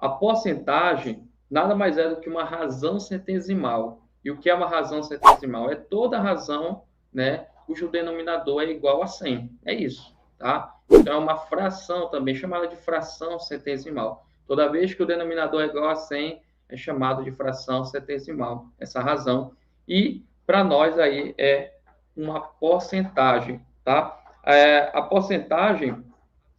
A porcentagem nada mais é do que uma razão centesimal. E o que é uma razão centesimal? É toda razão, né, cujo denominador é igual a 100. É isso, tá? Então, é uma fração também, chamada de fração centesimal. Toda vez que o denominador é igual a 100, é chamado de fração centesimal, essa razão. E, para nós, aí, é uma porcentagem, tá? A porcentagem,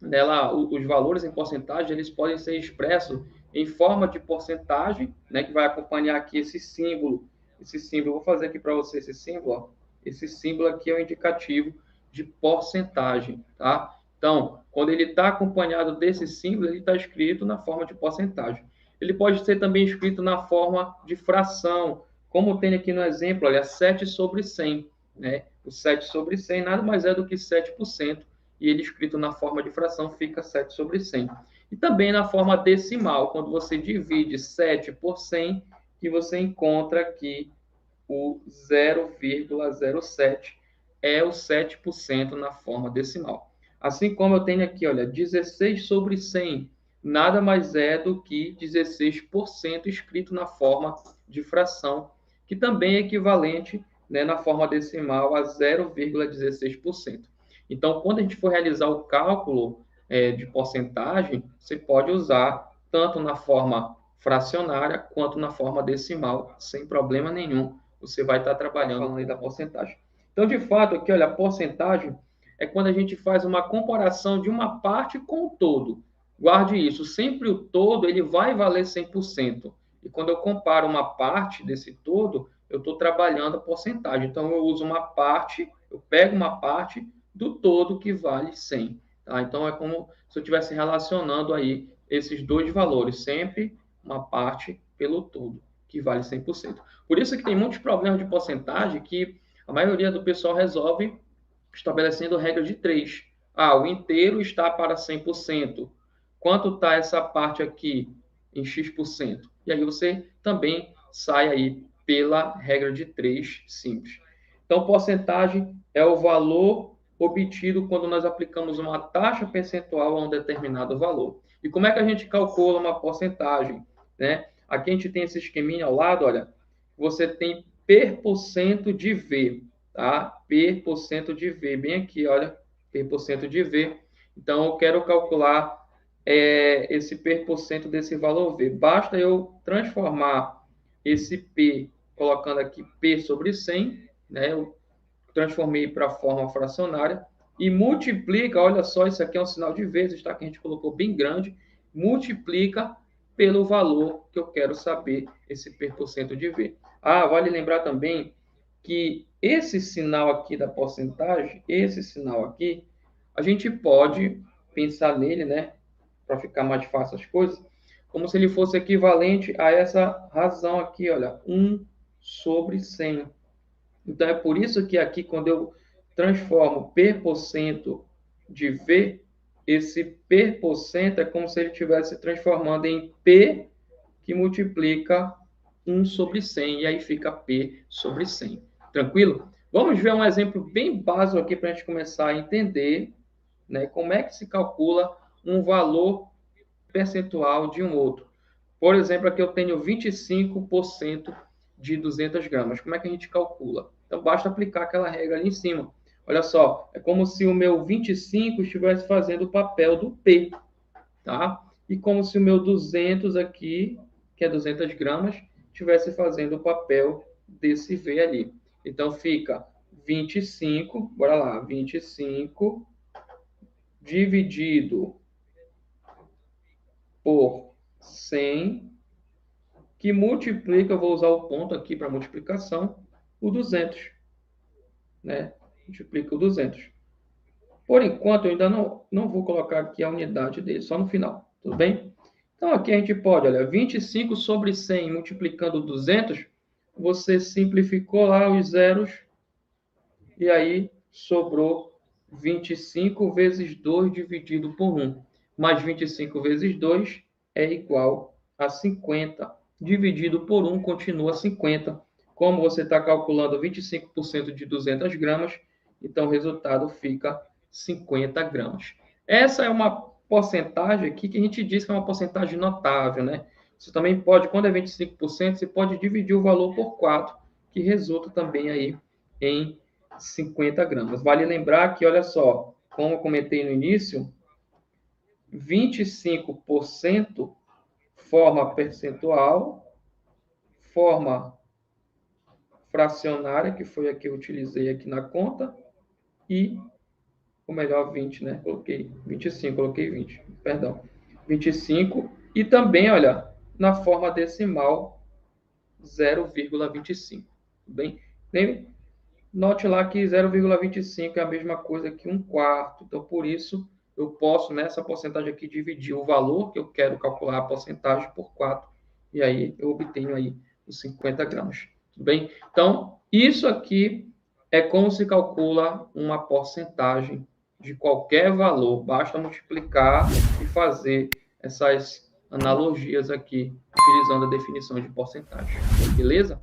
dela, os valores em porcentagem, eles podem ser expressos em forma de porcentagem, né, que vai acompanhar aqui esse símbolo. Esse símbolo, vou fazer aqui para você esse símbolo, ó. Esse símbolo aqui é o indicativo de porcentagem, tá? Então, quando ele está acompanhado desse símbolo, ele está escrito na forma de porcentagem. Ele pode ser também escrito na forma de fração, como tem aqui no exemplo, olha, 7 sobre 100, né? O 7 sobre 100 nada mais é do que 7%, e ele escrito na forma de fração fica 7 sobre 100. E também na forma decimal, quando você divide 7 por 100, que você encontra aqui o 0,07 é o 7% na forma decimal. Assim como eu tenho aqui, olha, 16 sobre 100, nada mais é do que 16% escrito na forma de fração, que também é equivalente, né, na forma decimal a 0,16%. Então, quando a gente for realizar o cálculo de porcentagem, você pode usar tanto na forma fracionária quanto na forma decimal, sem problema nenhum. Você vai estar trabalhando aí da porcentagem. Então, de fato, aqui, olha, a porcentagem é quando a gente faz uma comparação de uma parte com o todo. Guarde isso, sempre o todo ele vai valer 100%. E quando eu comparo uma parte desse todo, eu estou trabalhando a porcentagem. Então, eu uso uma parte, eu pego uma parte do todo que vale 100. Tá? Então, é como se eu estivesse relacionando aí esses dois valores, sempre uma parte pelo todo, que vale 100%. Por isso que tem muitos problemas de porcentagem que a maioria do pessoal resolve estabelecendo regra de 3. Ah, o inteiro está para 100%. Quanto está essa parte aqui em X%? E aí você também sai aí pela regra de 3 simples. Então, porcentagem é o valor obtido quando nós aplicamos uma taxa percentual a um determinado valor. E como é que a gente calcula uma porcentagem? Né? Aqui a gente tem esse esqueminha ao lado, olha, você tem per% de V, tá? Per% de V, bem aqui, olha, per% de V. Então, eu quero calcular esse per% desse valor V. Basta eu transformar esse P, colocando aqui P sobre 100, né? Eu transformei para a forma fracionária e multiplica, olha só, isso aqui é um sinal de vezes, tá? Que a gente colocou bem grande, multiplica pelo valor que eu quero saber, esse per% de V. Ah, vale lembrar também que esse sinal aqui da porcentagem, esse sinal aqui, a gente pode pensar nele, né, para ficar mais fácil as coisas, como se ele fosse equivalente a essa razão aqui, olha, 1 sobre 100. Então, é por isso que aqui, quando eu transformo per% de V, esse per% é como se ele estivesse transformando em P, que multiplica 1 sobre 100, e aí fica P sobre 100. Tranquilo? Vamos ver um exemplo bem básico aqui para a gente começar a entender, né, como é que se calcula um valor percentual de um outro. Por exemplo, aqui eu tenho 25% de 200 gramas. Como é que a gente calcula? Então, basta aplicar aquela regra ali em cima. Olha só, é como se o meu 25 estivesse fazendo o papel do P, tá? E como se o meu 200 aqui, que é 200 gramas, estivesse fazendo o papel desse V ali. Então, fica 25, bora lá, 25 dividido por 100, que multiplica, eu vou usar o ponto aqui para multiplicação, o 200, né? Multiplica o 200. Por enquanto, eu ainda não vou colocar aqui a unidade dele, só no final, tudo bem? Então, aqui a gente pode, olha, 25 sobre 100 multiplicando 200, você simplificou lá os zeros, e aí sobrou 25 vezes 2 dividido por 1. Mais 25 vezes 2 é igual a 50. Dividido por 1 continua 50. Como você está calculando 25% de 200 gramas, então o resultado fica 50 gramas. Essa é uma porcentagem aqui que a gente diz que é uma porcentagem notável, né? Você também pode, quando é 25%, você pode dividir o valor por 4, que resulta também aí em 50 gramas. Vale lembrar que, olha só, como eu comentei no início, 25% forma percentual, forma fracionária, que foi a que eu utilizei aqui na conta, e, ou melhor, 20, né? Coloquei 25, coloquei 20, perdão. 25, e também, olha, na forma decimal, 0,25. Bem, note lá que 0,25 é a mesma coisa que 1/4. Então, por isso, eu posso, nessa porcentagem aqui, dividir o valor que eu quero calcular a porcentagem por 4. E aí, eu obtenho aí os 50 gramas. Tudo bem? Então, isso aqui é como se calcula uma porcentagem de qualquer valor. Basta multiplicar e fazer essas analogias aqui, utilizando a definição de porcentagem. Beleza?